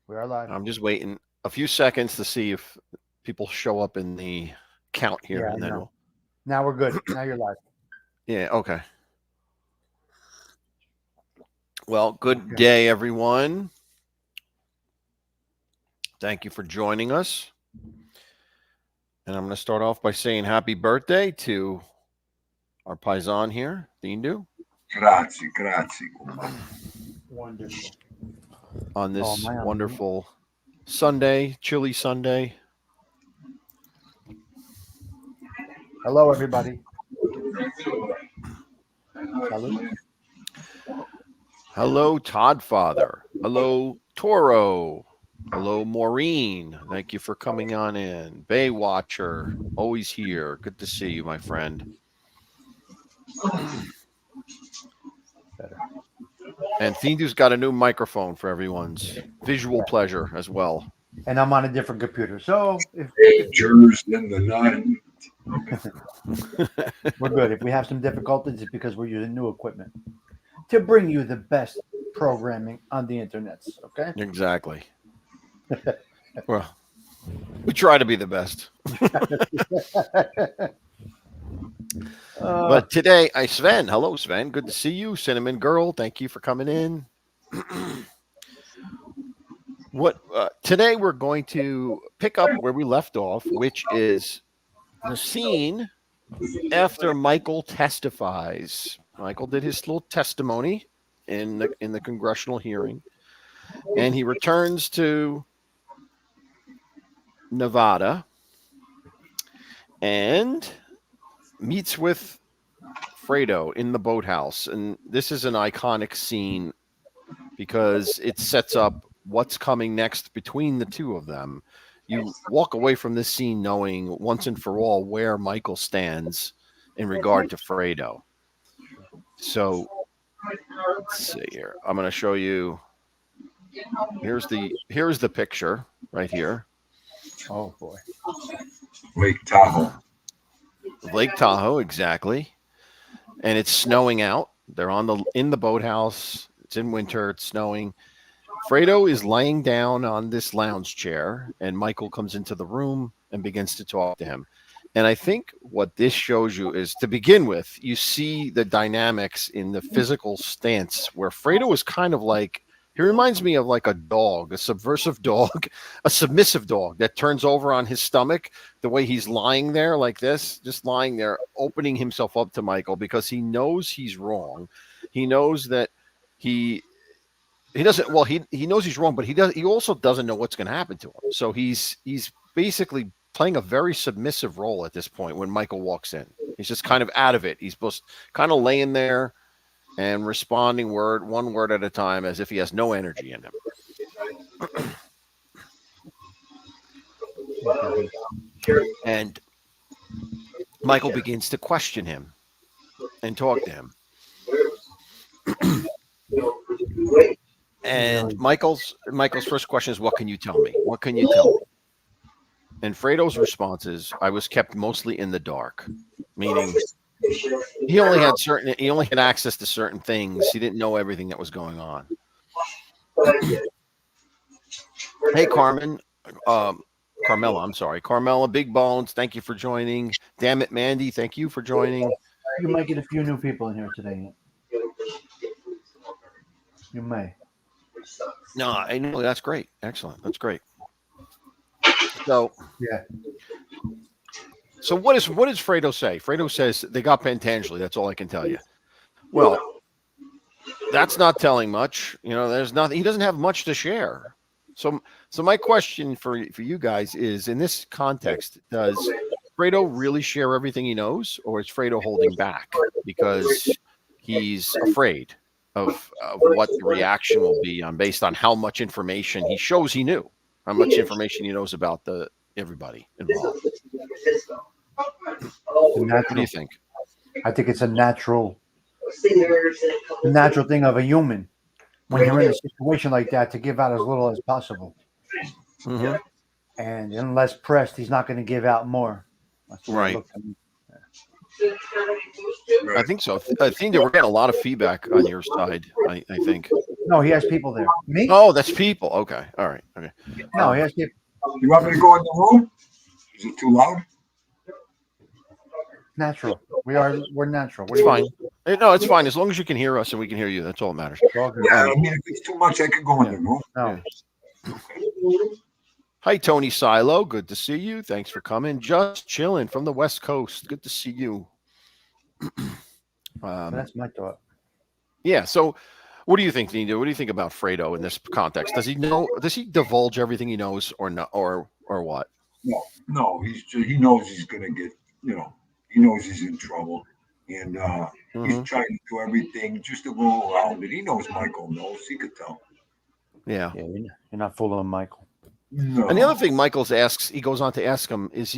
We are live. I'm just waiting a few seconds to see if people show up in the count here. Yeah, And then now we're good. Now you're live. Yeah, okay. Well, good day, everyone. Thank you for joining us. And I'm going to start off by saying happy birthday to our paisan here, Dindu. Grazie. Wonderful. On this wonderful Sunday, chilly Sunday. Hello, everybody. Hello. Hello, Toddfather. Hello, Toro. Hello, Maureen. Thank you for coming on in. Baywatcher, always here. Good to see you, my friend. Better. And Thindu's got a new microphone for everyone's visual pleasure as well. And I'm on a different computer. So Dangers in the night. We're good. If we have some difficulties, it's because we're using new equipment to bring you the best programming on the internet. Okay? Exactly. Well, we try to be the best. But today, Sven. Hello, Sven. Good to see you. Cinnamon Girl, thank you for coming in. Today we're going to pick up where we left off, which is the scene after Michael testifies. Michael did his little testimony in the congressional hearing, and he returns to Nevada and meets with Fredo in the boathouse. And this is an iconic scene because it sets up what's coming next between the two of them. You walk away from this scene knowing once and for all where Michael stands in regard to Fredo. So let's see here. I'm going to show you. Here's the picture right here. Oh boy. Lake Tahoe. Lake Tahoe, exactly. And it's snowing out. They're in the boathouse. It's in winter. It's snowing. Fredo is laying down on this lounge chair, and Michael comes into the room and begins to talk to him. And I think what this shows you is, to begin with, you see the dynamics in the physical stance where Fredo is kind of like, he reminds me of like a dog, a subversive dog, a submissive dog that turns over on his stomach, the way he's lying there like this, just lying there, opening himself up to Michael because he knows he's wrong. He knows that he knows he's wrong, but he also doesn't know what's going to happen to him. So he's basically playing a very submissive role at this point when Michael walks in. He's just kind of out of it. He's just kind of laying there and responding one word at a time as if he has no energy in him. And Michael begins to question him and talk to him. And Michael's first question is, what can you tell me? What can you tell me? And Fredo's response is, I was kept mostly in the dark, meaning he only had access to certain things. He didn't know everything that was going on. Hey, Carmela, I'm sorry. Carmela, Big Bones, thank you for joining. Damn it, Mandy, thank you for joining. You might get a few new people in here today. You may. No, I know. That's great. Excellent. That's great. So, yeah. So what does Fredo say? Fredo says they got Pantagelli. That's all I can tell you. Well, that's not telling much. You know, there's nothing. He doesn't have much to share. So my question for you guys is, in this context, does Fredo really share everything he knows, or is Fredo holding back because he's afraid of what the reaction will be based on how much information he shows he knew, how much information he knows about everybody involved? What do you think? I think it's a natural thing of a human when you're in a situation like that to give out as little as possible. Mm-hmm. and unless pressed, he's not going to give out more. That's the way it Right. looked to me. I think so. I think that we're getting a lot of feedback on your side. I think. No, he has people there. Me? Oh, that's people. Okay. All right. Okay. No, he has people. You want me to go in the room? Is it too loud? Natural. We're natural. What It's do you fine. No, it's fine as long as you can hear us and we can hear you. That's all that matters. mean? Yeah, I mean, if it's too much, I could go in the room. No. Hi, Tony Silo. Good to see you. Thanks for coming. Just chilling from the West Coast. Good to see you. That's my thought. Yeah. So, what do you think, Nina? What do you think about Fredo in this context? Does he know? Does he divulge everything he knows, or not, or what? No, he knows he's gonna get, he knows he's in trouble, and he's Mhm. trying to do everything just to go around it. He knows Michael knows. He could tell. Yeah. Yeah, you're not fooling Michael. No. And the other thing Michael's asks, he goes on to ask him, is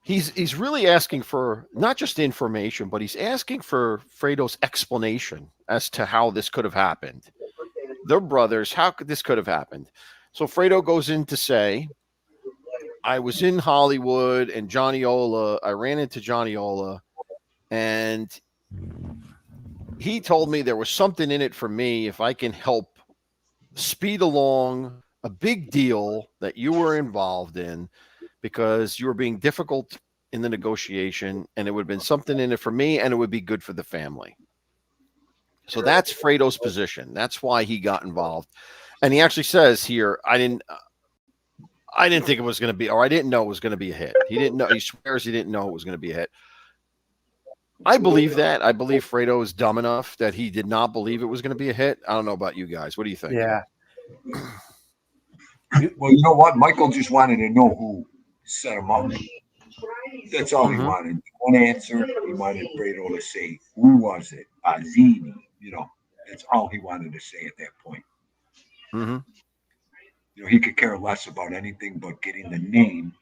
he's really asking for not just information, but he's asking for Fredo's explanation as to how this could have happened. They're brothers. How could this could have happened? So Fredo goes in to say, I was in Hollywood and I ran into Johnny Ola, and he told me there was something in it for me if I can help speed along a big deal that you were involved in because you were being difficult in the negotiation, and it would have been something in it for me, and it would be good for the family. So that's Fredo's position. That's why he got involved. And he actually says here, I didn't think it was going to be, or I didn't know it was going to be a hit. He didn't know. He swears he didn't know it was going to be a hit. I believe that. I believe Fredo is dumb enough that he did not believe it was going to be a hit. I don't know about you guys. What do you think? Yeah. Well, you know what? Michael just wanted to know who set him up. That's all he Mhm. wanted. One answer. He wanted Fredo to say, who was it? Azini. That's all he wanted to say at that point. Mm-hmm. He could care less about anything but getting the name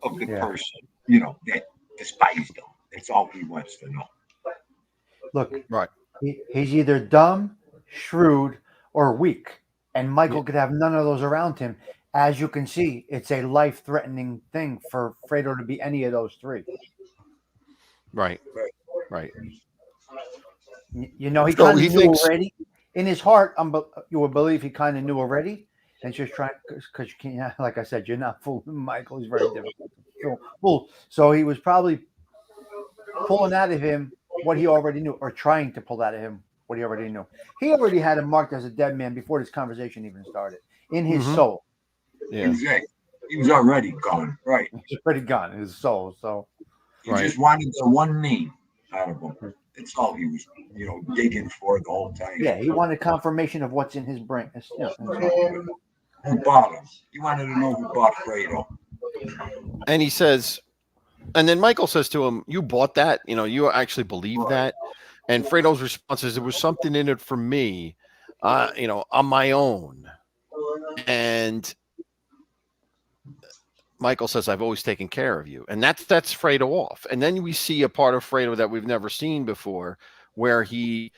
of the Yeah. person, that despised him. That's all he wants to know. Look, Right. he's either dumb, shrewd, or weak. And Michael could have none of those around him. As you can see, it's a life-threatening thing for Fredo to be any of those three. Right. Right. He So kind he of knew thinks- already. In his heart, you would believe he kind of knew already. And just trying, because you can't, like I said, you're not fooling Michael. He's very difficult to fool. So he was probably pulling out of him what he already knew, or trying to pull out of him what he already knew. He already had him marked as a dead man before this conversation even started. In his soul. Yeah. Exactly. He was already gone. Right. He's already gone in his soul. So He just wanted the one name out of him. That's all he was, digging for the whole time. yeah, he wanted confirmation of what's in his brain. Who bought him? He wanted to know who bought Fredo. And he says, and then Michael says to him, you bought that? You actually believe that? And Fredo's response is, there was something in it for me, on my own. And Michael says, I've always taken care of you. And that's Fredo off. And then we see a part of Fredo that we've never seen before, where he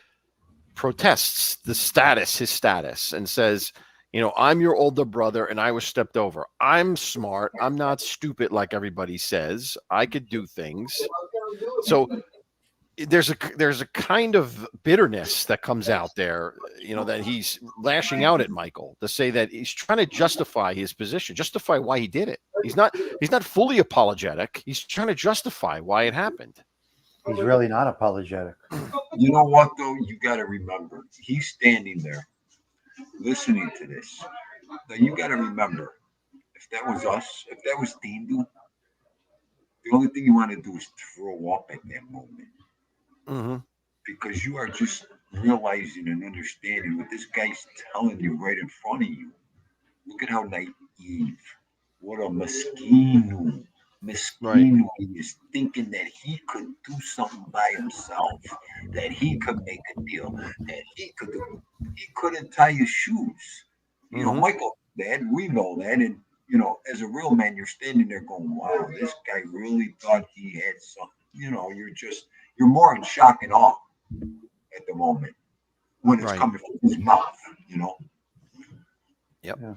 protests his status, and says, I'm your older brother and I was stepped over. I'm smart. I'm not stupid like everybody says. I could do things. So there's a kind of bitterness that comes out there, that he's lashing out at Michael to say that he's trying to justify his position, justify why he did it. He's not fully apologetic. He's trying to justify why it happened. he's really not apologetic. You know what, though? You got to remember, he's standing there listening to this. Now, you got to remember, if that was us, if that was Dindu, the only thing you want to do is throw up at that moment. Mm-hmm. Because you are just realizing and understanding what this guy's telling you right in front of you. Look at how naive. What a Miskinu he is, thinking that he could do something by himself, that he could make a deal, that he could do. He couldn't tie his shoes. Michael, Dad, we know that. And, as a real man, you're standing there going, wow, this guy really thought he had something. You're more in shock and awe at the moment when it's coming from his mouth, Yep. Yeah.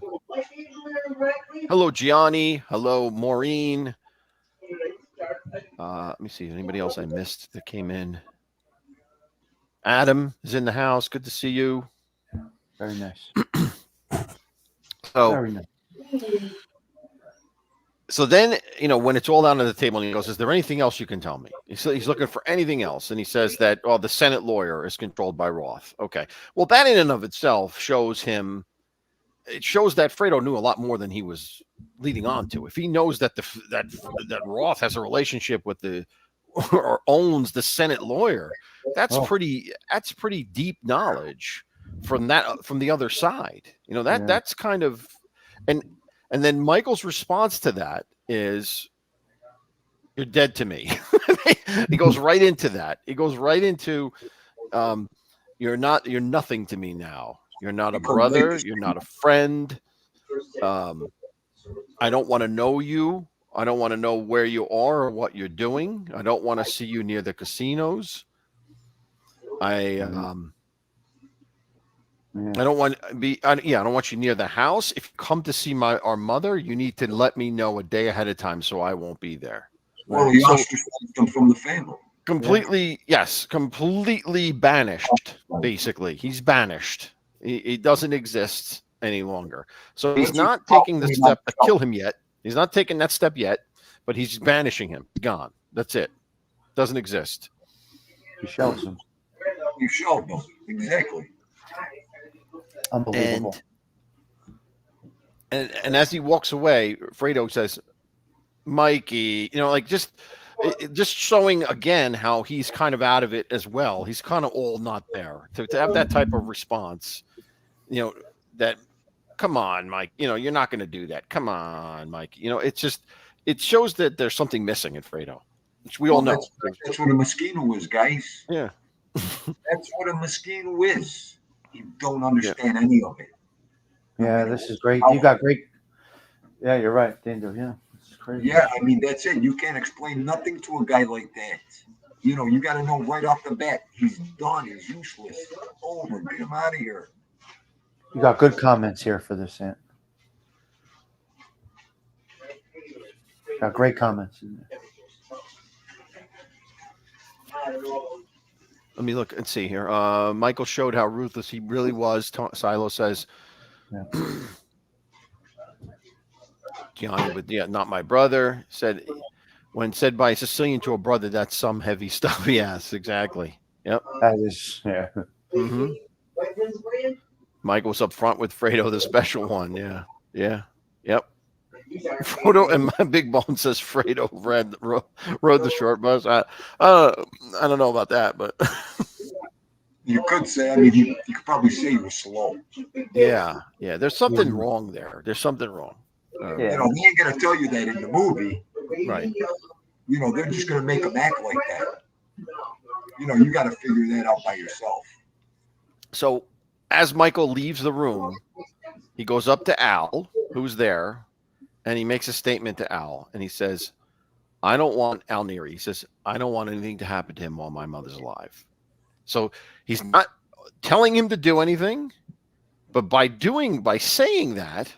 Hello, Gianni. Hello, Maureen. Let me see. Anybody else I missed that came in? Adam is in the house. Good to see you. Very nice. So, Very nice. so then, when it's all down on the table, and he goes, "Is there anything else you can tell me?" He's looking for anything else, and he says that, "Oh, the Senate lawyer is controlled by Roth." Okay, well, that in and of itself shows him. It shows that Fredo knew a lot more than he was leading on to. If he knows that that Roth has a relationship with the or owns the Senate lawyer, that's Oh. pretty deep knowledge from the other side. Yeah. That's kind of and then Michael's response to that is, "You're dead to me." He goes right into that. He goes right into, you're nothing to me now. You're not a brother. You're not a friend. I don't want to know you. I don't want to know where you are or what you're doing. I don't want to see you near the casinos. I don't want to be. I don't want you near the house. If you come to see our mother, you need to let me know a day ahead of time so I won't be there. Well, he ostracized them from the family. Completely, yes, completely banished. Basically, he's banished. He doesn't exist any longer. So he's not taking the step to kill him yet. He's not taking that step yet, but he's banishing him. Gone. That's it. Doesn't exist. He shelves him. You showed them exactly. Unbelievable. And as he walks away, Fredo says, "Mikey," just showing again how he's kind of out of it as well. He's kind of all not there to have that type of response. That, come on, Mike. You're not going to do that. Come on, Mike. It shows that there's something missing in Fredo, which we all know. That's what a Moschino is, guys. Yeah. That's what a Moschino is. You don't understand any of it. Yeah, this is great. You got great. Yeah, you're right, Dindo. Yeah, this is crazy. Yeah, I mean, that's it. You can't explain nothing to a guy like that. You got to know right off the bat, he's done. He's useless. Over. Get him out of here. You got good comments here for this, Ant. Got great comments in there. Let me look and see here. Michael showed how ruthless he really was. Silo says, Yeah. Gianni, but yeah, not my brother. Said, when said by a Sicilian to a brother, that's some heavy stuff. Yes, exactly. Yep. That is, yeah. Mm-hmm. Michael's up front with Fredo, the special one. Yeah. Yeah. Yep. Fredo, and my big bone says Fredo rode the short bus. I don't know about that, but you could say. I mean, you could probably say he was slow. Yeah. There's something wrong there. There's something wrong. They ain't gonna tell you that in the movie, right? They're just gonna make him act like that. You got to figure that out by yourself. So, as Michael leaves the room, he goes up to Al, who's there, and he makes a statement to Al, and he says, "I don't want Al Neary." He says, "I don't want anything to happen to him while my mother's alive." So he's not telling him to do anything, but by saying that,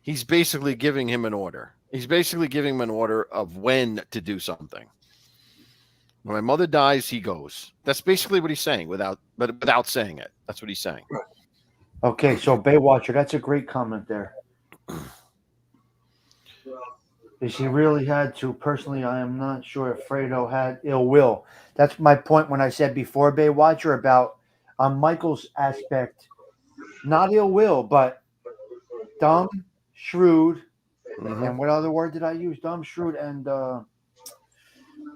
he's basically giving him an order. He's basically giving him an order of when to do something. When my mother dies, he goes. That's basically what he's saying without saying it. That's what he's saying. Okay, so Baywatcher, that's a great comment there. Is he really had to? Personally, I am not sure if Fredo had ill will. That's my point when I said before, Baywatcher, about on Michael's aspect, not ill will, but dumb, shrewd, and what other word did I use? Dumb, shrewd, and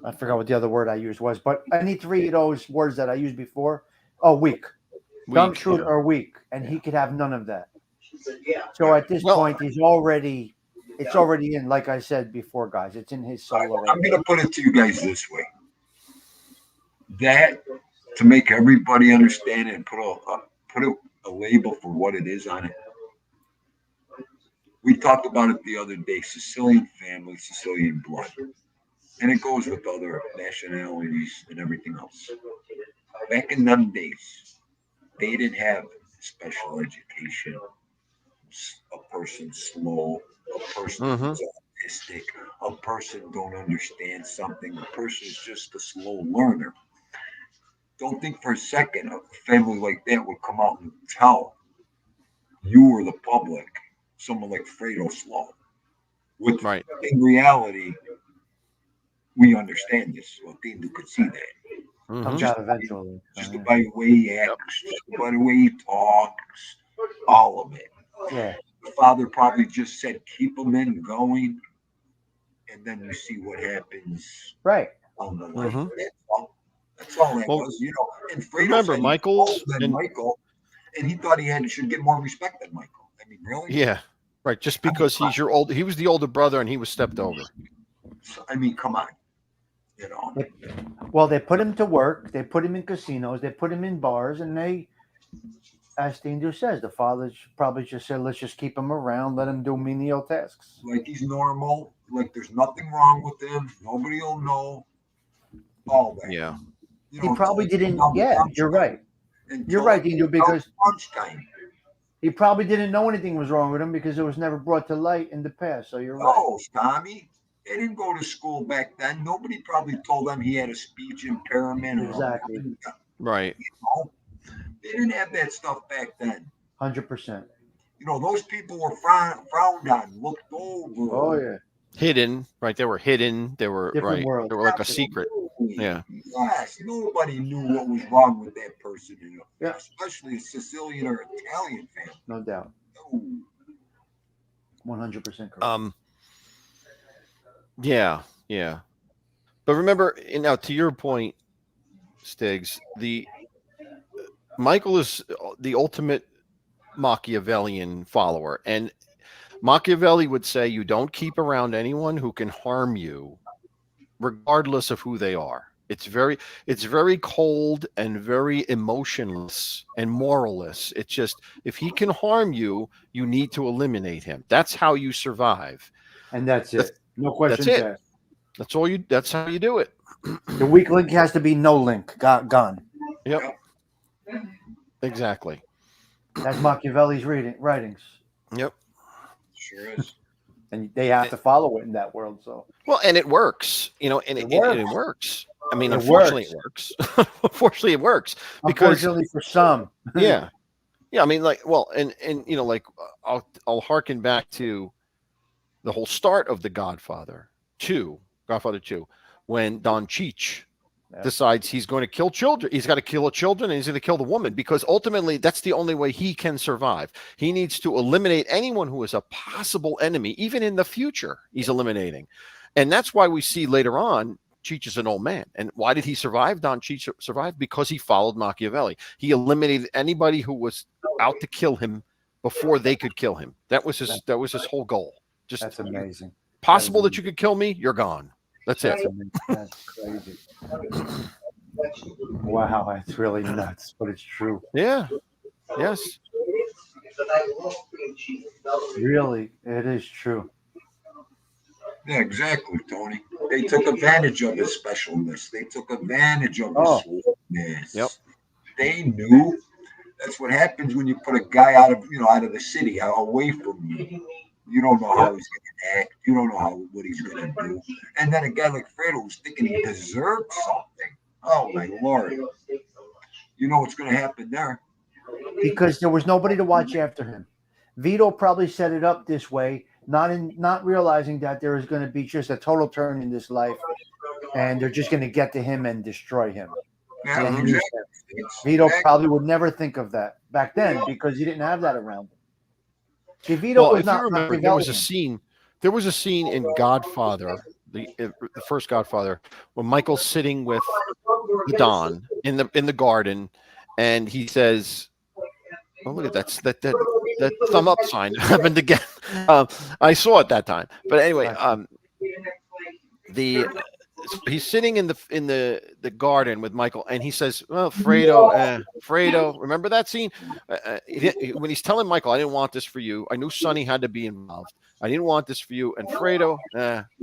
I forgot what the other word I used was, but any three of those words that I used before. Oh, weak. Dumb, shrewd, or weak, and he could have none of that. So at this point, it's already in, like I said before, guys. It's in his soul already. I'm going to put it to you guys this way. That, to make everybody understand and put a label for what it is on it. We talked about it the other day, Sicilian family, Sicilian blood. And it goes with other nationalities and everything else. Back in them days, they didn't have special education, a person slow, a person who's autistic, a person don't understand something, a person is just a slow learner. Don't think for a second a family like that would come out and tell you or the public someone like Fredo slow. With Right. in reality, we understand this. Well, Dean could see that. Comes Just out eventually. So, just yeah. by the way he acts, just by the way he talks, all of it. Yeah. The father probably just said, keep him in going, and then you see what happens Right. on the life. Mhm. That's all. That's all that Well, was, you know. And Fredo remember said he's older Michael's than and Michael, and he thought should get more respect than Michael. I mean, really? yeah, right. Just I mean, because he was the older brother and he was stepped over. come on. You know, Well, they put him to work. They put him in casinos. They put him in bars, and they, as Dean says, the father probably just said, "Let's just keep him around. Let him do menial tasks." like he's normal, like there's nothing wrong with him. Nobody will know all that. Yeah. You He know, until probably it came didn't. down to Yeah, crunch you're time. right. You're Until right, it Dean, came down because to crunch time. he probably didn't know anything was wrong with him because it was never brought to light in the past. So you're right. Oh, Tommy, they didn't go to school back then. Nobody probably told them he had a speech impairment or Exactly. Right. know, they didn't have that stuff back then. 100%. You know, those people were frowned on, looked over. Oh yeah. Hidden. Right. They were hidden. They were Different right. world. They were like a secret. Absolutely. Yeah. Yes, nobody knew what was wrong with that person, you know, Yeah. especially a Sicilian or Italian family. No doubt. No. 100% correct. Yeah. Yeah. But remember, now to your point, Stiggs, Michael is the ultimate Machiavellian follower, and Machiavelli would say you don't keep around anyone who can harm you, regardless of who they are. It's very cold and very emotionless and moralless. It's just if he can harm you, you need to eliminate him. That's how you survive. And that's That's, it. No that's questions it. asked. That's how you do it. The weak link has to be no link. Gone. Yep. Exactly. That's Machiavelli's writings. Yep. Sure is. And they have to follow it in that world. So Well, and it works, you know, and it works. I mean, It unfortunately, works. it works. Unfortunately, it works because unfortunately for some. yeah, yeah. I mean, like, well, and you know, like, I'll harken back to the whole start of the Godfather 2, when Don Cheech decides he's going to kill children. He's got to kill children and he's going to kill the woman because ultimately that's the only way he can survive. He needs to eliminate anyone who is a possible enemy, even in the future. He's eliminating, and that's why we see later on Cheech is an old man. And why did he survive? Don Cheech survived because he followed Machiavelli. He eliminated anybody who was out to kill him before they could kill him. That was his whole goal. Just That's amazing. Possible that you could kill me, you're gone. That's it. That's crazy. Wow, that's really nuts, but it's true. Yeah. Yes. Really, it is true. Yeah, exactly, Tony. They took advantage of his specialness. They took advantage of his Oh. sweetness. Yep. They knew. That's what happens when you put a guy out of the city, away from you. You don't know how he's going to act. You don't know what he's going to do. And then a guy like Fredo was thinking he deserved something. Oh my Lord! You know what's going to happen there? Because there was nobody to watch after him. Vito probably set it up this way, not realizing that there is going to be just a total turn in this life, and they're just going to get to him and destroy him. Yeah, And exactly. Vito probably would never think of that back then because he didn't have that around him. See, Vito Well, was if you not remember, there was a scene in Godfather, the first Godfather, when Michael's sitting with the Don in the garden, and he says, "Oh, look at that thumb up sign happened again." I saw it that time, but anyway, he's sitting in the garden with Michael, and he says, "Well, Fredo, remember that scene when he's telling Michael, I didn't want this for you. I knew Sonny had to be involved. I didn't want this for you. And Fredo,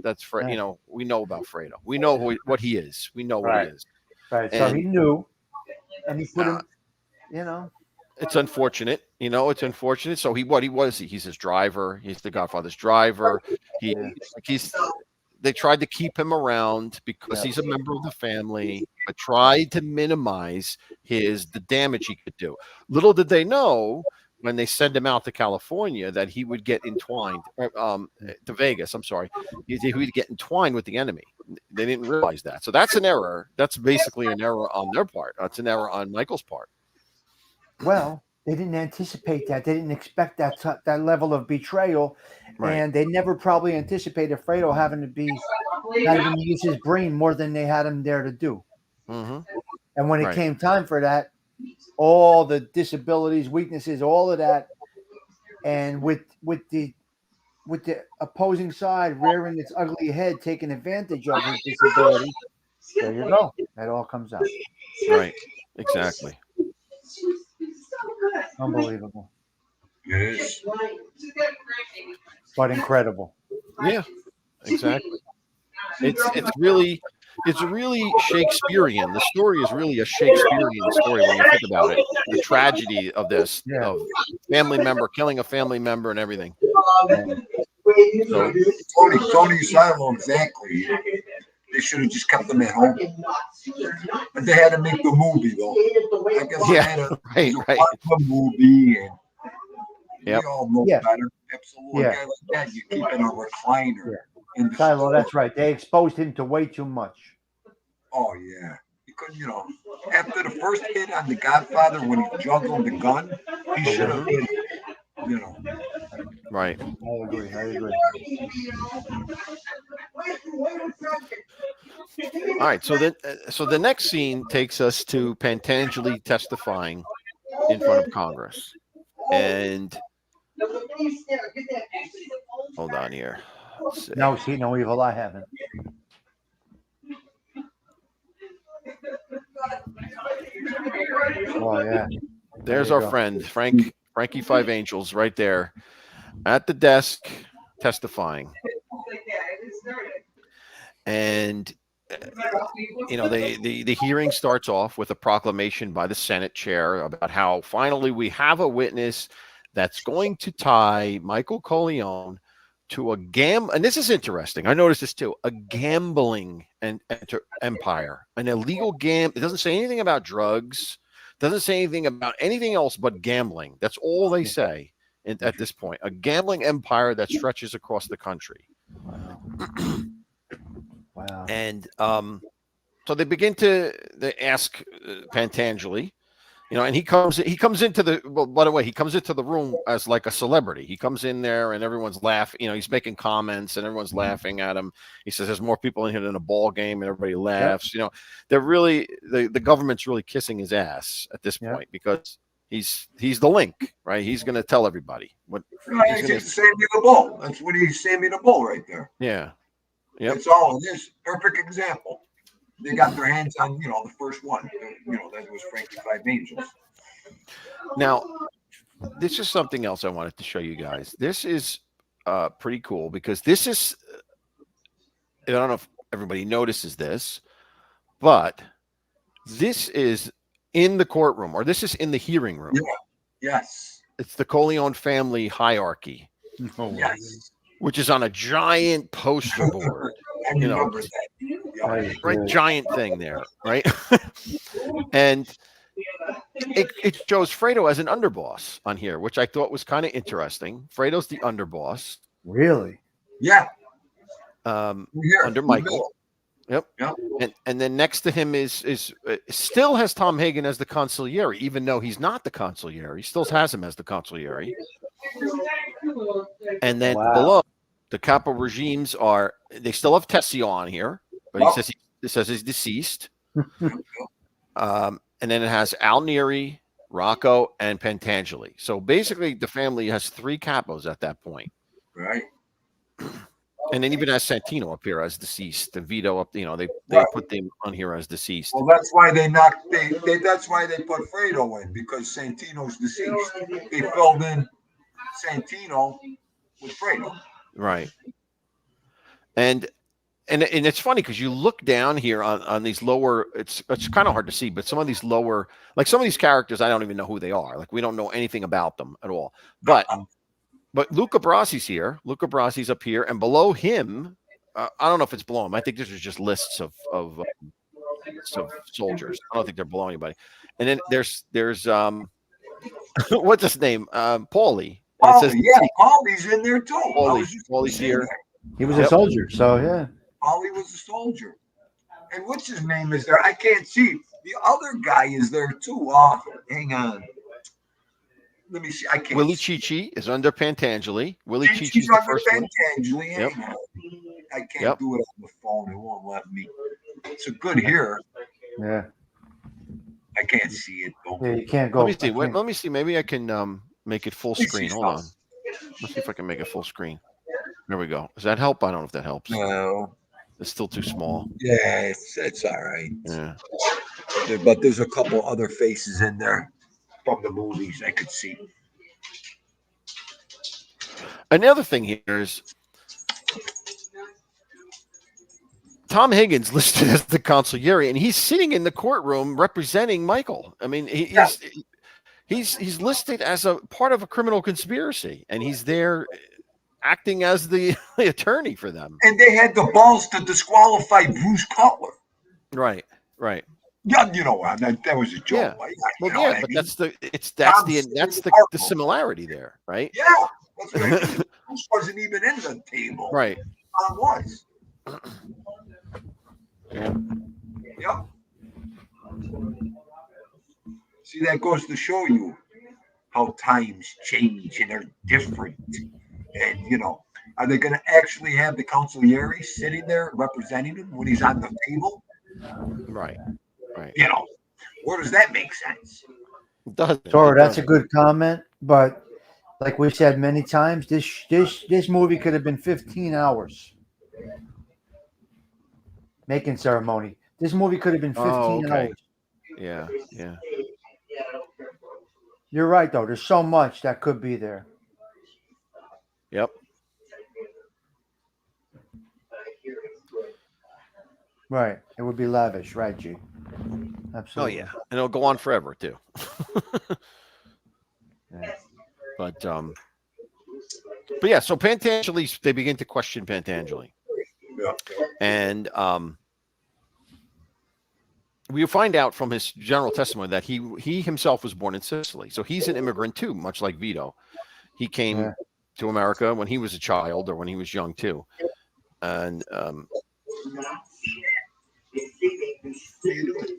that's Fredo. You know, we know about Fredo. We know what he is. We know what he is. Right. And, so he knew, and he put him. You know, it's unfortunate. It's unfortunate. So what he was, he's his driver. He's the Godfather's driver. He, Yeah. he's. They tried to keep him around because Yeah. he's a member of the family, but tried to minimize the damage he could do. Little did they know when they sent him out to California that he would get entwined, to Vegas. I'm sorry, he would get entwined with the enemy. They didn't realize that. So that's an error. That's basically an error on their part. That's an error on Michael's part. Well, they didn't anticipate that. They didn't expect that level of betrayal, Right. and they never probably anticipated Fredo having to use his brain more than they had him there to do. Mm-hmm. And when it Right. came time for that, all the disabilities, weaknesses, all of that, and with the opposing side rearing its ugly head, taking advantage of his disability, there you go. That all comes out. Right. Exactly. Unbelievable, It is. but incredible. Yeah. Exactly. It's really Shakespearean. The story is really a Shakespearean story when you think about it. The tragedy of this, Yeah. of family member killing a family member and everything. So, Tony Silo, exactly. They should have just kept them at home. But they had to make the movie, though. I guess they had to right. watch the movie, and Yep. we all know Yeah. better. Absolutely. Yeah. A guy like that, you keep in a recliner. In the Silo, store. that's right. They exposed him to way too much. Oh, yeah. Because, after the first hit on The Godfather, when he juggled the gun, he should have hit, Right. I agree. All right. So the next scene takes us to Pantagelli testifying in front of Congress. And hold on here. Let's see. No, see, no evil I haven't. Oh, yeah. There's There our you go. friend, Frankie Five Angels, right there at the desk testifying. And the hearing starts off with a proclamation by the Senate chair about how finally we have a witness that's going to tie Michael Corleone to and this is interesting. I noticed this too, a gambling empire, an illegal It doesn't say anything about drugs, doesn't say anything about anything else but gambling. That's all they say at this point. A gambling empire that stretches across the country. Wow. And so they begin to ask Pantagelli, and he comes into by the way, he comes into the room as like a celebrity. He comes in there and everyone's laughing, he's making comments and everyone's laughing at him. He says there's more people in here than a ball game and everybody laughs. Yep. They're really, the government's really kissing his ass at this point because he's the link, right? He's going to tell everybody what he's going to save me the ball. That's what he's saving me the ball right there. Yeah. Yep. That's all it is. Perfect example. They got their hands on, the first one. That was Frankie Five Angels. Now, this is something else I wanted to show you guys. This is pretty cool because this is, I don't know if everybody notices this, but this is in the courtroom, or this is in the hearing room. Yeah. Yes. It's the Corleone family hierarchy. Yes. Which is on a giant poster board. Right, giant thing there, right? And it shows Fredo as an underboss on here, which I thought was kind of interesting. Fredo's the underboss. Really? Yeah. Under Michael. Yep. And then next to him is still has Tom Hagen as the consigliere, even though he's not the consigliere. He still has him as the consigliere. And then below, the capo regimes they still have Tessio on here, but he says he's deceased. And then it has Al Neri, Rocco, and Pantagelli. So basically, the family has three capos at that point. Right. And then even has Santino up here as deceased. And Vito up, they put them on here as deceased. Well, that's why that's why they put Fredo in, because Santino's deceased. They filled in Santino with Fredo. Right. And and it's funny because you look down here on these lower. It's kind of hard to see, but some of these lower, like some of these characters, I don't even know who they are. Like we don't know anything about them at all. But Luca Brassi's here. Luca Brassi's up here, and below him, I don't know if it's below him. I think this is just lists of soldiers. I don't think they're below anybody. And then there's what's his name? Paulie. Oh, yeah, Paulie's in there too. Paulie's here. He was a soldier, so yeah. Paulie was a soldier. And what's his name is there? I can't see. The other guy is there too. Oh, hang on. Let me see. I can't. Willie Chichi is under Pantagelli. Willie Chichi's under the first Pantagelli. Yep. I can't do it on the phone. It won't let me. It's a good here. Yeah. I can't see it. Yeah, you can't go. Let me see. Let me see. Maybe I can make it full screen. Hold on. Let's see if I can make it full screen. There we go. Does that help? I don't know if that helps. No. It's still too small. Yeah, it's all right. Yeah. But there's a couple other faces in there from the movies I could see. Another thing here is Tom Higgins listed as the consigliere, and he's sitting in the courtroom representing Michael. I mean, he's listed as a part of a criminal conspiracy, and he's there acting as the attorney for them. And they had the balls to disqualify Bruce Cutler. Right. Yeah, that was a joke. Yeah. But that's the similarity there, right? Yeah, that's right. Bruce wasn't even in the table. Right. Tom was. Yep. See, that goes to show you how times change and they're different. And, are they going to actually have the consigliere sitting there representing him when he's on the table? Right. Where does that make sense? It doesn't. Sure, that's a good comment. But like we said many times, this movie could have been 15 hours. Making ceremony. This movie could have been 15 hours. Yeah. You're right, though. There's so much that could be there. Yep. Right. It would be lavish, right, G? Absolutely. Oh yeah, and it'll go on forever too. Yeah. But yeah. So Pantagelli, they begin to question Pantagelli. Yeah. And we find out from his general testimony that he himself was born in Sicily. So he's an immigrant too, much like Vito. He came to America when he was a child or when he was young too. And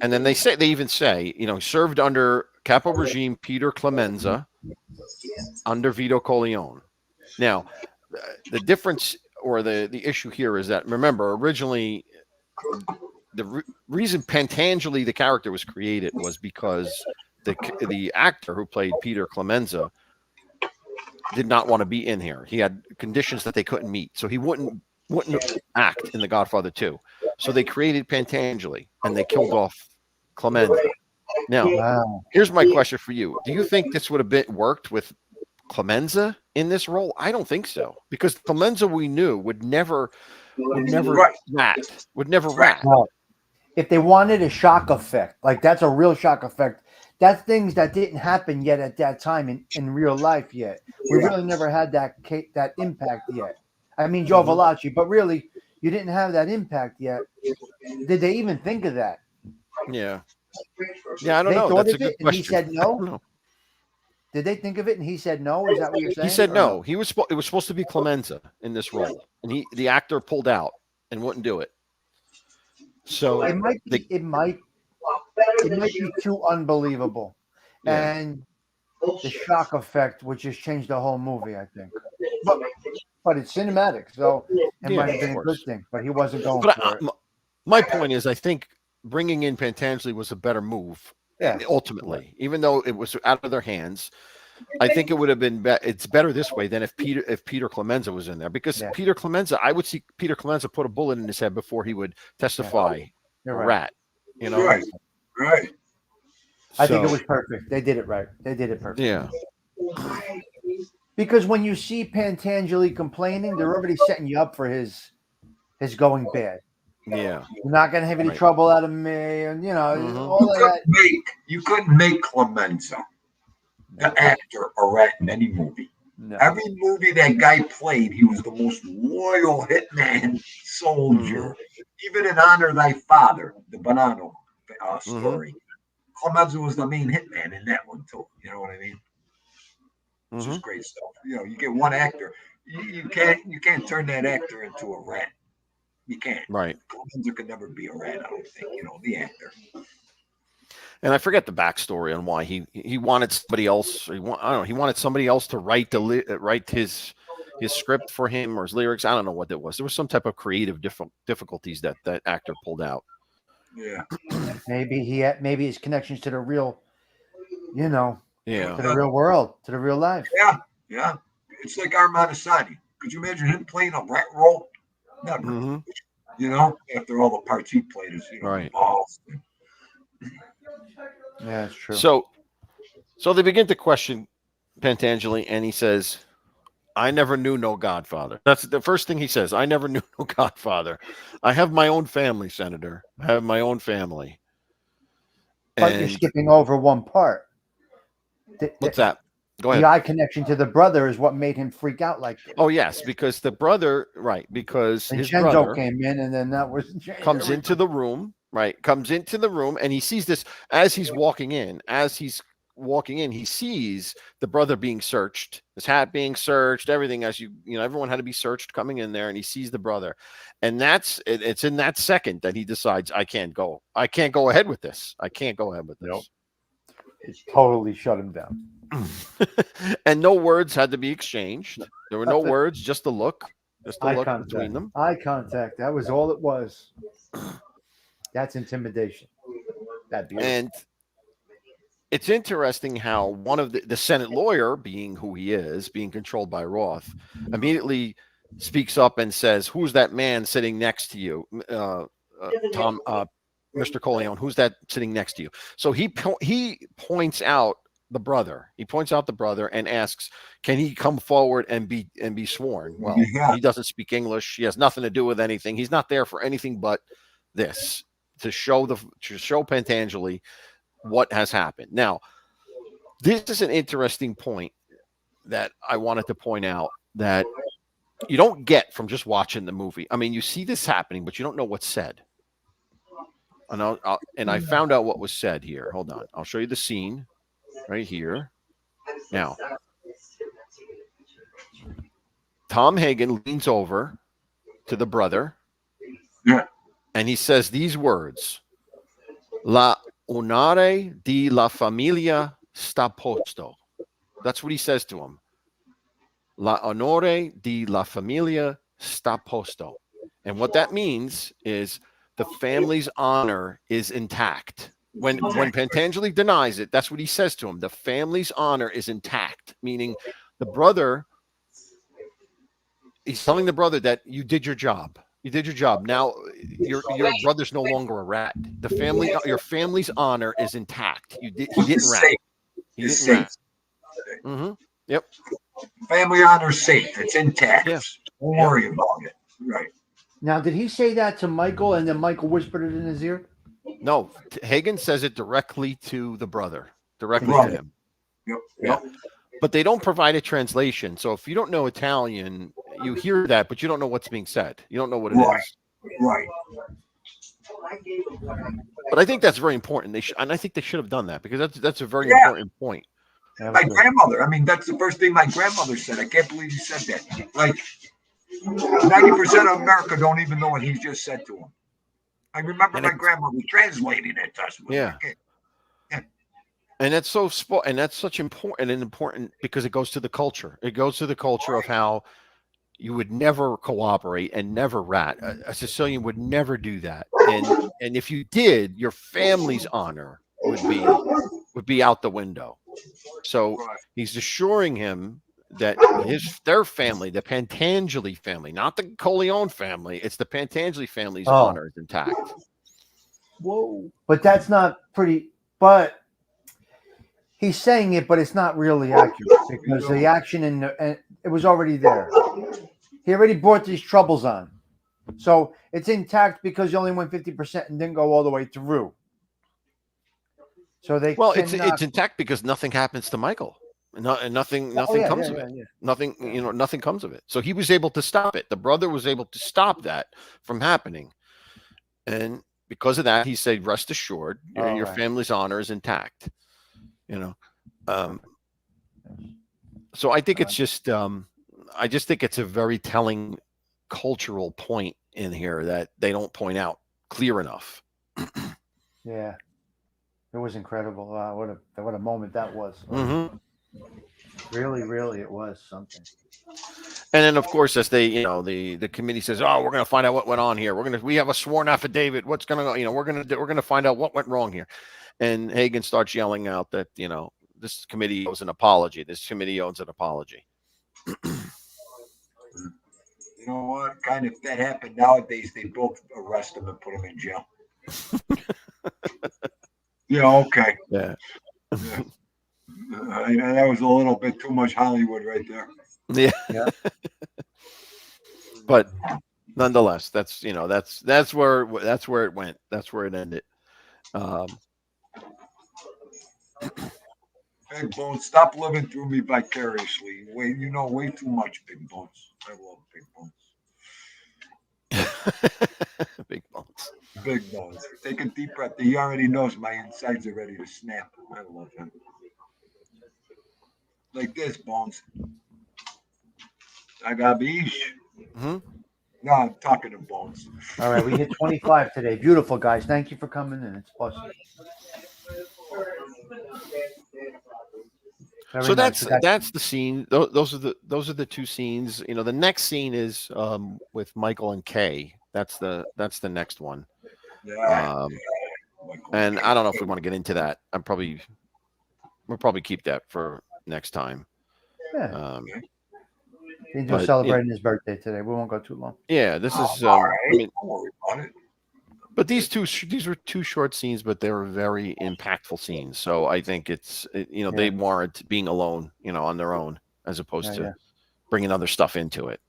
then they even say, served under Capo regime Peter Clemenza under Vito Corleone. Now, the difference or the issue here is that, remember, originally the reason Pantagelli, the character, was created was because the actor who played Peter Clemenza did not want to be in here. He had conditions that they couldn't meet, so he wouldn't act in The Godfather 2. So they created Pantagelli and they killed off Clemenza. Now, here's my question for you: do you think this would have worked with Clemenza in this role? I don't think so, because Clemenza, we knew, would never rat. Well, if they wanted a shock effect, like that's a real shock effect. That's things that didn't happen yet at that time in real life yet. We really never had that impact yet. I mean, Joe Valachi, but really, you didn't have that impact yet. Did they even think of that? Yeah, I don't know. That's a good question. He said no. Did they think of it and he said no? Is that what you're saying? He said no. It was supposed to be Clemenza in this role, and the actor pulled out and wouldn't do it. So it might be too unbelievable, and the shock effect would just change the whole movie, I think. But it's cinematic, so it might have been a good thing. But he wasn't going for it. My point is, I think bringing in Pantagelli was a better move. Yeah. Ultimately, even though it was out of their hands, I think it would have been. It's better this way than if Peter Clemenza was in there, because Peter Clemenza, I would see Peter Clemenza put a bullet in his head before he would testify. You're right. Rat, Right. I think it was perfect. They did it right. They did it perfect. Yeah. Because when you see Pantagelli complaining, they're already setting you up for his is going bad. Yeah. You're not going to have any Right. trouble out of me, and Mhm. all of that. You couldn't make Clemenza, the actor, a rat in any movie. No. Every movie that guy played, he was the most loyal hitman soldier. Even in Honor Thy Father, the Bonanno story, Clemenza was the main hitman in that one too. You know what I mean? It's just great stuff. You get one actor, you can't turn that actor into a rat. You can't. Right. Clemenza could never be a rat. I don't think. The actor. And I forget the backstory on why he wanted somebody else. I don't know. He wanted somebody else to write his script for him or his lyrics. I don't know what it was. There was some type of creative difficulties that actor pulled out. Yeah. Maybe maybe his connections to the real, Yeah. to the real world, to the real life. Yeah. It's like Armand Assadi. Could you imagine him playing a rat role? Never. After all the parts he played as Right. balls. Yeah, it's true. So they begin to question Pantagelli, and he says, I never knew no Godfather. That's the first thing he says. I never knew no Godfather. I have my own family, Senator. I have my own family. But you're skipping over one part. What's that? Go ahead. The eye connection to the brother is what made him freak out like this. Oh, yes, because the brother, right, because his Vincenzo brother came in, and then that was comes into the room, right, and he sees this as he's walking in. As he's walking in, he sees the brother being searched, his hat being searched, everything, as everyone had to be searched coming in there, and he sees the brother. And it's in that second that he decides, I can't go ahead with this. I can't go ahead with this. Nope. It's totally shut him down. And no words had to be exchanged. There were no words, just a look. Just a look between them. Eye contact. That was all it was. That's intimidation. That'd be And it's interesting how one of the Senate lawyer, being who he is, being controlled by Roth, immediately speaks up and says, "Who's that man sitting next to you, Tom, Mr. Corleone? Who's that sitting next to you?" So he points out the brother. He points out the brother and asks, "Can he come forward and be sworn?" Well, he doesn't speak English. He has nothing to do with anything. He's not there for anything but this, to show Pantagelli what has happened. Now, this is an interesting point that I wanted to point out that you don't get from just watching the movie. I mean, you see this happening, but you don't know what's said. And I found out what was said here. Hold on. I'll show you the scene right here. Now, Tom Hagen leans over to the brother, and he says these words: "La onore di la familia sta posto." That's what he says to him. "La onore di la familia sta posto." And what that means is the family's honor is intact. When Pantagelli denies it, that's what he says to him. The family's honor is intact, meaning the brother, he's telling the brother that you did your job. You did your job. Now your brother's no longer a rat. Your family's honor is intact. He didn't rat. He didn't rat. Mm-hmm. Yep. Family honor safe. It's intact. Yeah. Don't worry about it. Right. Now, did he say that to Michael, and then Michael whispered it in his ear? No, Hagen says it directly to the brother, directly to him. Yep. But they don't provide a translation. So if you don't know Italian, you hear that, but you don't know what's being said. You don't know what it is. Right. But I think that's very important. And I think they should have done that, because that's a very important point. My grandmother. I mean, that's the first thing my grandmother said. I can't believe he said that. Like 90% of America don't even know what he just said to him. I remember my grandmother translating it to us. Yeah. And that's such important because it goes to the culture. It goes to the culture of how you would never cooperate and never rat. A Sicilian would never do that. And if you did, your family's honor would be out the window. So he's assuring him that their family, the Pantagelli family, not the Corleone family, it's the Pantagelli family's honor is intact. Whoa. But that's not pretty, but he's saying it, but it's not really accurate, because the action and it was already there. He already brought these troubles on. So it's intact because you only went 50% and didn't go all the way through. So they Well, cannot. it's intact because nothing happens to Michael. And nothing Oh yeah, comes yeah, of yeah, it. yeah. Nothing, nothing comes of it. So he was able to stop it. The brother was able to stop that from happening. And because of that, he said, rest assured, All your right. family's honor is intact. You know. So I think it's just I just think it's a very telling cultural point in here that they don't point out clear enough. Yeah, it was incredible. What a moment that was. Mm-hmm. Really, really, it was something. And then, of course, as they, the committee says, "Oh, we're going to find out what went on here. We have a sworn affidavit. What's going to, we're going to find out what went wrong here." And Hagen starts yelling out that, this committee owes an apology. This committee owes an apology. You know what? Kind of if that happened nowadays, they both arrest him and put him in jail. Yeah, okay. Yeah. That was a little bit too much Hollywood right there. Yeah. But nonetheless, that's where it went. That's where it ended. Big Bones, stop living through me vicariously. Way too much, Big Bones. I love Big Bones. Big Bones. Big Bones. Take a deep breath. He already knows my insides are ready to snap. I love him. Like this, Bones. I got beach. Mm-hmm. No, I'm talking to Bones. All right, we hit 25 today. Beautiful, guys. Thank you for coming in. It's awesome. Very So nice. that's the scene. Those are the two scenes. The next scene is with Michael and Kay. That's the next one. Yeah. And I don't know if we want to get into that. We'll probably keep that for next time. Yeah. He's celebrating his birthday today. We won't go too long. Yeah, this is. All right. Don't worry about it. But these were two short scenes, but they were very impactful scenes. So I think they warrant being alone, on their own, as opposed to bringing other stuff into it.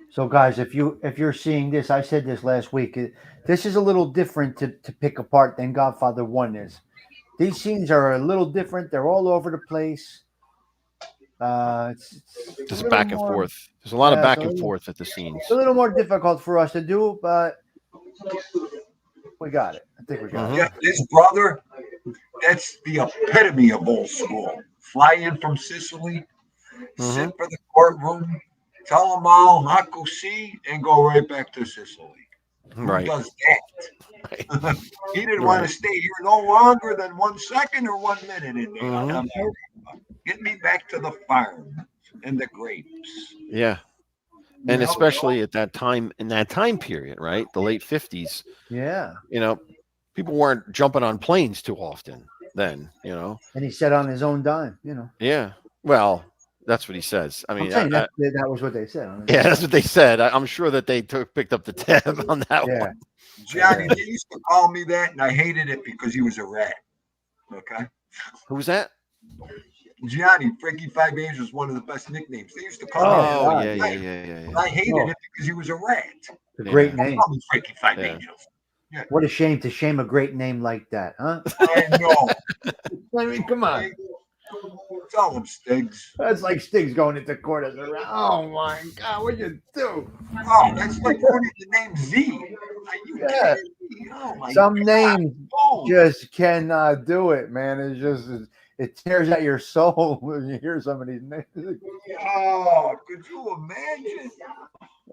So, guys, if you're seeing this, I said this last week. This is a little different to pick apart than Godfather 1 is. These scenes are a little different. They're all over the place. There's back and forth. There's a lot of back and forth at the scenes. It's a little more difficult for us to do, but we got it. I think we got it. Yeah, this brother, that's the epitome of old school. Fly in from Sicily, sit for the courtroom, tell them all see, and go right back to Sicily. Right. Who does that? Right. He didn't want to stay here no longer than 1 second or 1 minute in there. Get me back to the farm and the grapes. Yeah. And especially at that time, in that time period, right? The late 50s. Yeah. People weren't jumping on planes too often then, And he said on his own dime, Yeah. Well, that's what he says. I mean, that was what they said. Yeah, that's what they said. I'm sure that they picked up the tab on that one. Johnny, they used to call me that, and I hated it because he was a rat. Okay. Who was that? Johnny, Frankie Five Angels was one of the best nicknames. They used to call me that. Yeah. I hated it because he was a rat. It's a great name. Call me Frankie Five Angels. Yeah. What a shame to shame a great name like that, huh? I know. I mean, come on. Tell him, Stiggs. That's like Stiggs going into court as a rat. Oh my God, what you do? Oh, that's like putting the name Z. Yeah. Some names just cannot do it, man. It's just it tears at your soul when you hear some of these names. Oh, could you imagine?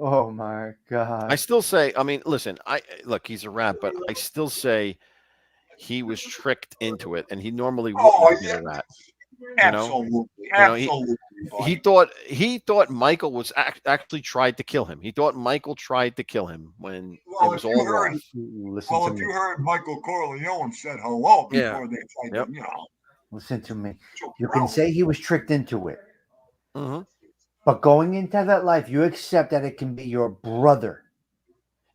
Oh my God. I still say, I mean, listen, look, he's a rat, but I still say he was tricked into it, and he normally wouldn't be a rat. Absolutely. He thought Michael was actually tried to kill him. He thought Michael tried to kill him when it was all wrong. If you heard Michael Corleone said hello before they tried to, Listen to me. You can say he was tricked into it. Mm-hmm. But going into that life, you accept that it can be your brother.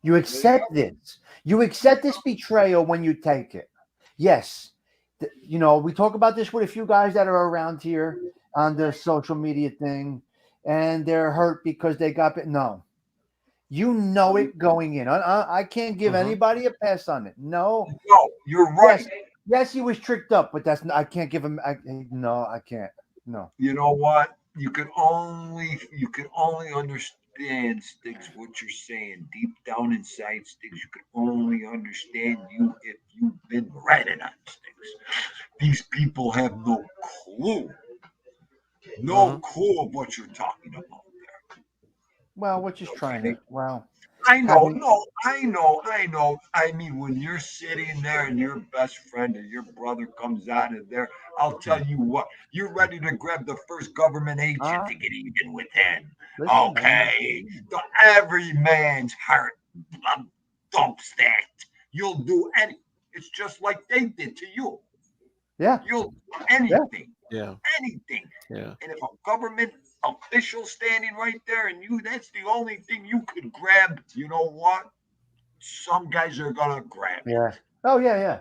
You accept this. You accept this betrayal when you take it. Yes. We talk about this with a few guys that are around here on the social media thing, and they're hurt because they got it. No. You know it going in. I can't give anybody a pass on it. No. No, you're right. Yes. Yes, he was tricked up, but that's not, I can't give him. No, I can't. No. You know what? You can only understand, Sticks, what you're saying deep down inside, Sticks. You can only understand you if you've been ratted on, Sticks. These people have no clue of what you're talking about. Well, we're just trying Okay? to. Well, I know, having. no, I know. I mean, when you're sitting there and your best friend or your brother comes out of there, I'll tell you what, you're ready to grab the first government agent Uh, to get even with him. listen, Okay. So every man's heart dumps that. You'll do any. It's just like they did to you. yeah, You'll do yeah, anything, Yeah. anything. Yeah. And if a government official standing right there and that's the only thing you could grab, you know what? Some guys are gonna grab it. yeah. Oh, yeah, yeah.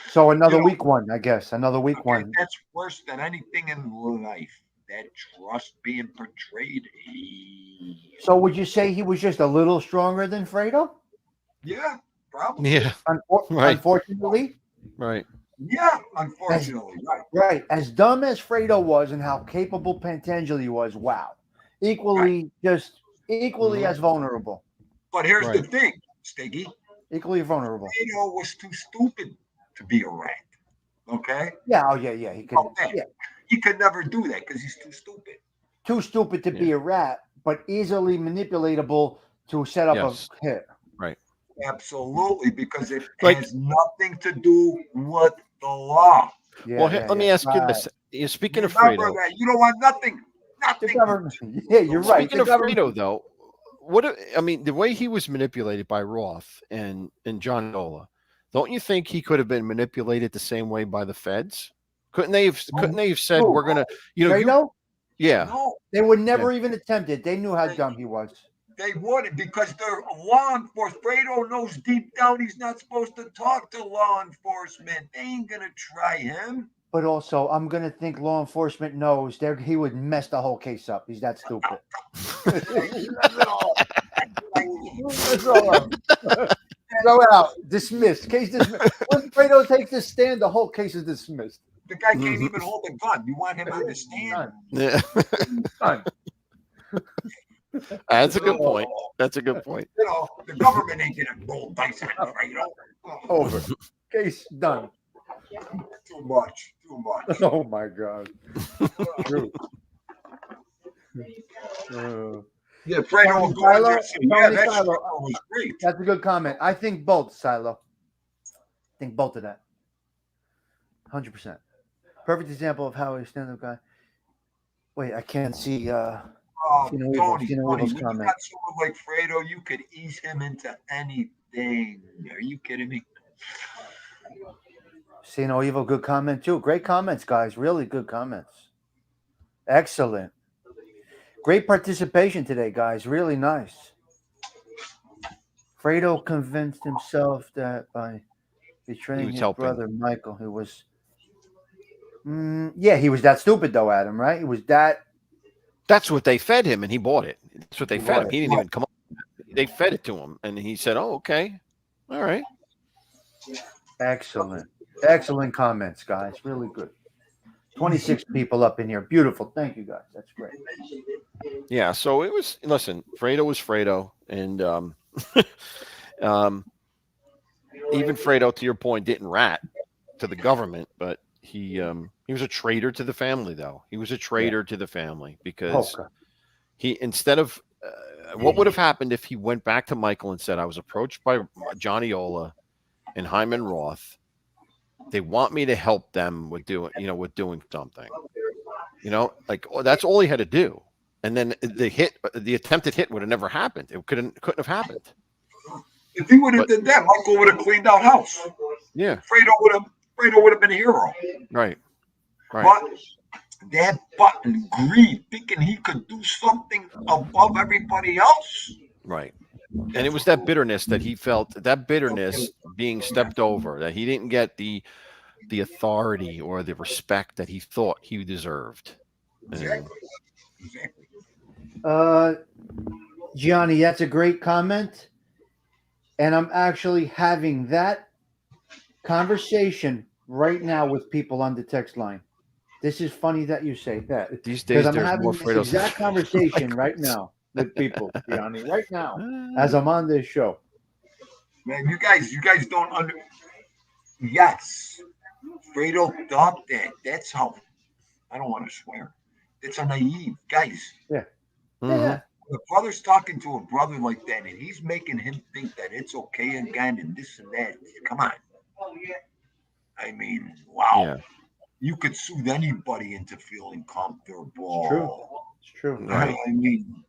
So You another know, weak one, I guess. Another weak okay, one. that's worse than anything in life. That trust being portrayed. So would you say he was just a little stronger than Fredo? Yeah, probably. Yeah. Right. Unfortunately, Right. Yeah, as unfortunately, right, right, as dumb as Fredo was and how capable Pantangeli was, wow, right. equally Hmm. as vulnerable, But here's the Right. thing, Stiggy. equally vulnerable. Fredo was too stupid to be a rat. Okay? Yeah, oh yeah, yeah. He could, Okay. yeah, He could never do that because he's too stupid. too stupid to Yeah. be a rat, but easily manipulatable to set up a Yes. hit. Right. Absolutely, because it Like, has nothing to do with the law. Yeah, well, yeah, let yeah. me ask you Right. this. Speaking of Remember Fredo, that. You don't want nothing. The Nothing. government. Yeah, The you're law. right. speaking The of government. Fredo, though, I mean, the way he was manipulated by Roth and John Dola, don't you think he could have been manipulated the same way by the feds? Couldn't they have said Who? we're gonna, you, Fredo? yeah, No, They would yeah, never even attempt it. They knew how they, dumb he was. they wouldn't because they're law enforcement. Fredo knows deep down he's not supposed to talk to law enforcement. They ain't gonna try him. But also, I'm gonna think law enforcement knows there he would mess the whole case up. He's that stupid. No. Throw it out. Dismissed. Case dismissed. When Fredo takes the stand, the whole case is dismissed. The guy can't Mhm. even hold a gun. You want him on the stand? Done. yeah. Done. That's a good point. That's a good point. You know, the government ain't gonna roll dice on Fredo. Over. Case done. Too much. Too much. Oh my god. True. Uh, Yeah, Fredo Tony will go in there Silo, and say, yeah, Tony that Silo. shit was great. That's a good comment. I think both, Silo. I think both of that. 100%. Perfect example of how a stand-up guy. Wait, I can't see. Tony, Evil's when you comment. got someone like Fredo, you could ease him into anything. Are you kidding me? See no evil. Good comment too. Great comments, guys. Really good comments. Excellent. Great participation today, guys. Really nice. Fredo convinced himself that by betraying was his helping. brother Michael, he was. Yeah, he was that stupid though, Adam. Right? He was that. That's what they fed him, and he bought it. That's what they He fed bought him. it. He didn't even come up. They fed it to him, and he said, "Oh, okay, all right." Excellent. Excellent comments, guys. Really good. 26 people up in here. Beautiful. Thank you, guys. That's great. Yeah. So it was. Listen, Fredo was Fredo, and even Fredo, to your point, didn't rat to the government, but he was a traitor to the family. Though he was a traitor to the family because Okay. he instead of what would have happened if he went back to Michael and said, "I was approached by Johnny Ola and Hyman Roth. They want me to help them with doing something. Like that's all he had to do. And then the attempted hit would have never happened. It couldn't have happened. If he would have done that, Michael would have cleaned out house. Yeah. Fredo would have been a hero. Right. But that button greed, thinking he could do something above everybody else. Right. And it was that bitterness that he felt, that bitterness being stepped over, that he didn't get the authority or the respect that he thought he deserved. Exactly. Uh, Gianni, that's a great comment. And I'm actually having that conversation right now with people on the text line. This is funny that you say that These because days, I'm there's more having this Fredos exact than conversation right Michaels. now with people, Gianni, right now Uh, as I'm on this show. Man, you guys don't under. Yes, Fredo thought that. That's how. I don't want to swear. That's how naive, guys. Yeah, yeah, mhm. yeah. A brother's talking to a brother like that, and he's making him think that it's okay again, and this and that. Come on. I mean, wow. Yeah, You could soothe anybody into feeling It's true. comfortable. It's true. right. I mean,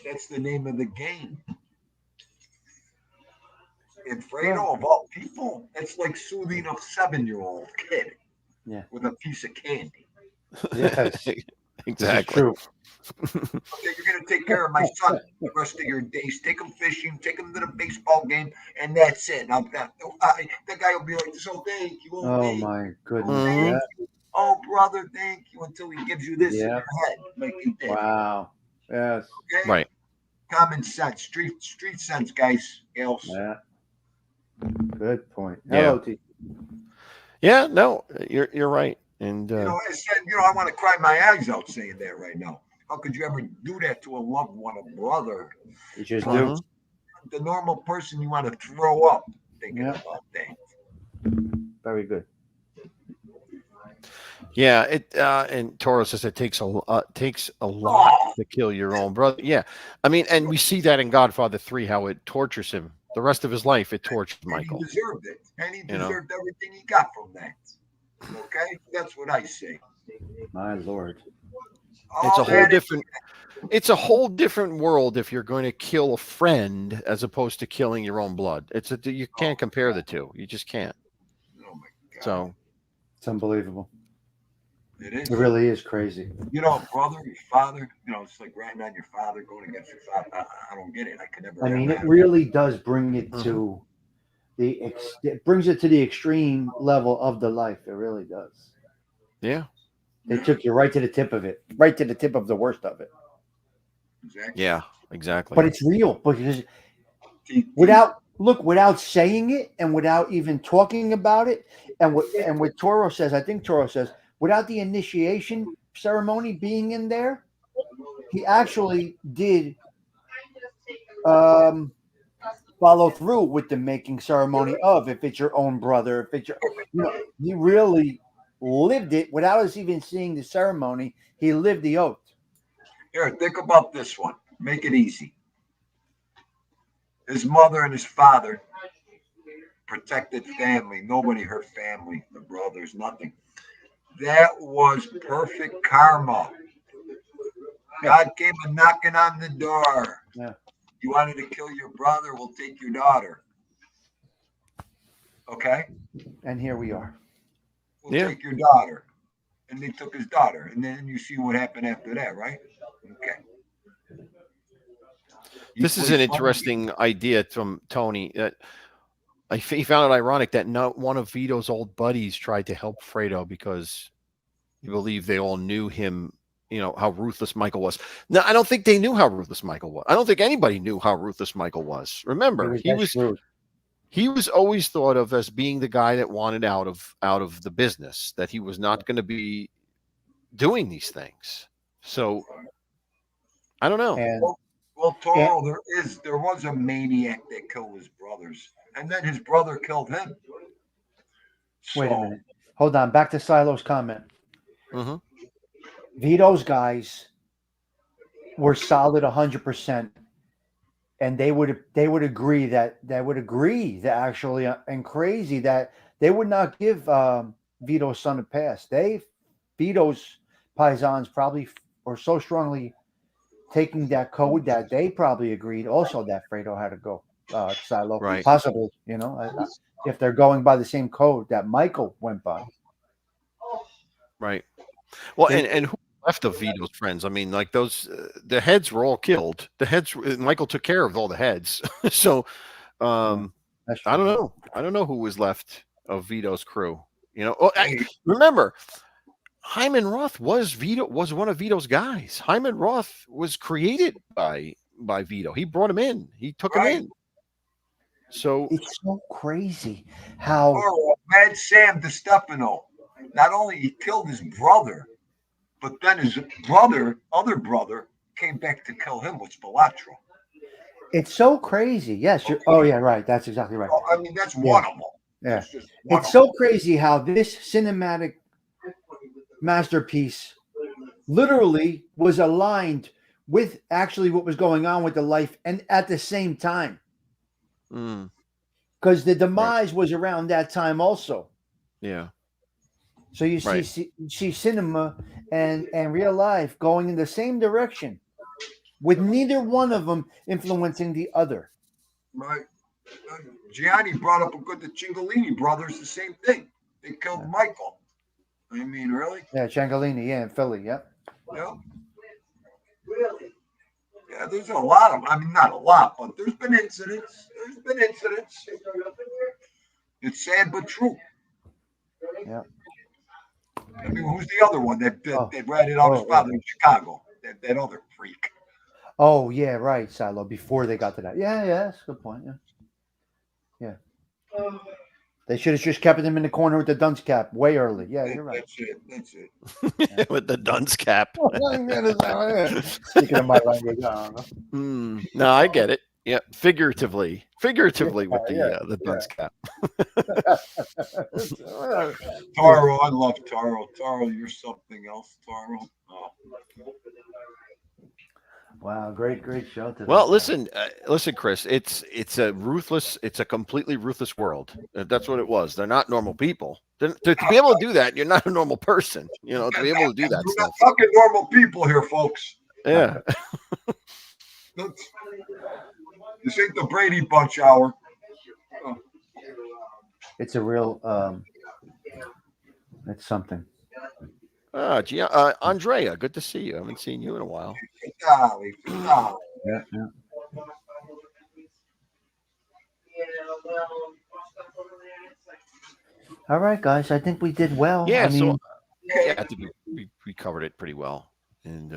that's the name of the game. And Well, Fredo, of all people, it's like soothing a 7-year-old kid yeah. with a piece of candy. Yes, this is Exactly. true. Okay, you're going to take care of my son the rest of your days. Take him fishing, take him to the baseball game, and that's it. Now, that guy will be like, so thank you, oh, Oh thank my you, oh, goodness. Mhm. thank Yeah, you, oh, brother, thank you, until he gives you this in yeah. your head, like he did. Wow. Yes. Okay? Right. Common sense, street sense, guys, gals. Yeah. Good point. Yeah. Hello, T. Yeah. No, you're right. And I said, I want to cry my eyes out saying that right now. How could you ever do that to a loved one, a brother? You just do. mhm. The normal person, you want to throw up thinking Yeah. about that. Very good. Yeah. It and Toro says it takes a lot Oh, to kill your own brother. Yeah. I mean, and we see that in Godfather 3 how it tortures him. The rest of his life it tortures and he Michael. deserved it. And he You know. deserved everything he got from that. Okay? That's what I say. My lord. It's All a whole that different it's a whole different world if you're going to kill a friend as opposed to killing your own blood. You can't compare the two. You just can't. oh my God. So It's unbelievable. It is. It really is crazy. A brother, your father, it's like ratting on your father, going against your father. I don't get it. I could never I mean, ever it have really does bring it Mhm. to it brings it to the extreme level of the life. It really does. yeah, They took you right to the tip of it, right to the tip of the worst of it. exactly. yeah, exactly. But it's real because See, without saying it and without even talking about it, and what Toro says, I think Toro says, without the initiation ceremony being in there, he actually did um, follow through with the making ceremony of if it's your own brother, if it's he really lived it without us even seeing the ceremony. He lived the oath. Here, think about this one. Make it easy. His mother and his father protected family. Nobody hurt family, the brothers, nothing. That was perfect karma. God came a knocking on the door. Yeah. You wanted to kill your brother, we'll take your daughter. Okay? And here we are. We'll Yeah. take your daughter. And they took his daughter. And then you see what happened after that, right? Okay. This is an interesting idea from Tony. He found it ironic that not one of Vito's old buddies tried to help Fredo because he believed they all knew him, how ruthless Michael was. No, I don't think they knew how ruthless Michael was. I don't think anybody knew how ruthless Michael was. Remember, he was always thought of as being the guy that wanted out of the business, that he was not going to be doing these things. So I don't know. And Well, Toro, there was a maniac that killed his brothers, and then his brother killed him. wait a minute. Hold on. Back to Silo's comment. Mhm. Vito's guys were solid 100%, and they would agree that actually and crazy that they would not give Vito's son a pass. Vito's paisans probably were so strongly taking that code that they probably agreed also that Fredo had to go. Silo, Right. possibly, if they're going by the same code that Michael went by. Right. Well, They- and who left of Vito's friends? I mean, like those, the heads were all killed. Michael took care of all the heads. So, That's true. I don't know. I don't know who was left of Vito's crew. Remember, Hyman Roth was one of Vito's guys. Hyman Roth was created by by Vito. He brought him in. He took him in. So it's so crazy how Mad Sam DiStefano, not only he killed his brother, but then his other brother, came back to kill him with Spilotro. it's so crazy. Yes. Oh yeah, right. That's exactly right. I mean, that's one of them. Yeah. That's just one It's of so crazy how this cinematic masterpiece literally was aligned with actually what was going on with the life and at the same time. Because the demise was around that time also. Yeah. So you see cinema and real life going in the same direction, with neither one of them influencing the other. Right. Gianni brought up a good. The Cingolini brothers, the same thing. They killed Michael. I mean, really? Yeah, Ciangolini, in Philly, yep. Yeah. Yeah, there's a lot of. I mean, not a lot, but there's been incidents. It's sad but true. Yeah. I mean, who's the other one that ratted out his father in Chicago? That other freak. Oh yeah, right, Silo. Before they got to that, yeah, that's a good point. Yeah. They should have just kept him in the corner with the dunce cap way early. Yeah, you're right. That's it. Yeah. With the dunce cap. Speaking of my language, I don't know. No, I get it. Yeah, figuratively with the dunce cap. Taro, I love Taro. Taro, you're something else, Taro. Oh. Wow, great show today. Well, listen, Chris. It's a completely ruthless world. That's what it was. They're not normal people. To be able to do that, you're not a normal person. To be able to do that We're stuff. not fucking normal people here, folks. Yeah. This ain't the Brady Bunch hour. Oh. It's a real. It's something. Andrea, good to see you. I haven't seen you in a while. Yeah. All right, guys. I think we did well. Yeah, I mean, I think we covered it pretty well. And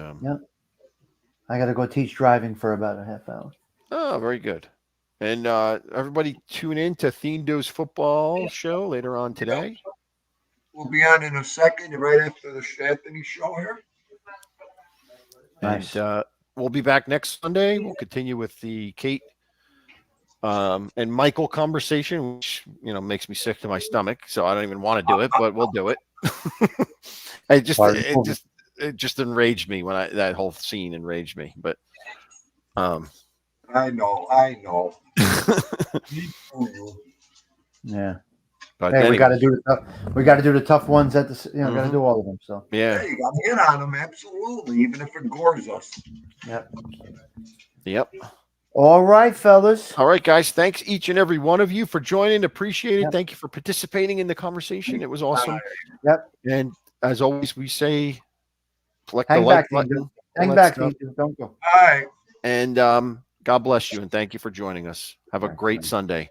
I got to go teach driving for about a half hour. Oh, very good. And everybody tune in to Thendo's football show later on today. We'll be on in a second, right after the Anthony show here. Nice. And we'll be back next Sunday. We'll continue with the Kate and Michael conversation, which makes me sick to my stomach. So I don't even want to do it, but we'll do it. It just enraged me when that whole scene enraged me. But I know. Yeah. But hey, anyway. we got to do the tough ones at the. Got to do all of them. So yeah, you got to hit on them absolutely, even if it gores us. Yep. All right, fellas. All right, guys. Thanks each and every one of you for joining. Appreciate it. Yep. Thank you for participating in the conversation. It was awesome. Yep. And as always, we say, click hang the back, like button. Hang back, don't go. All right. And God bless you, and thank you for joining us. Have a great Sunday.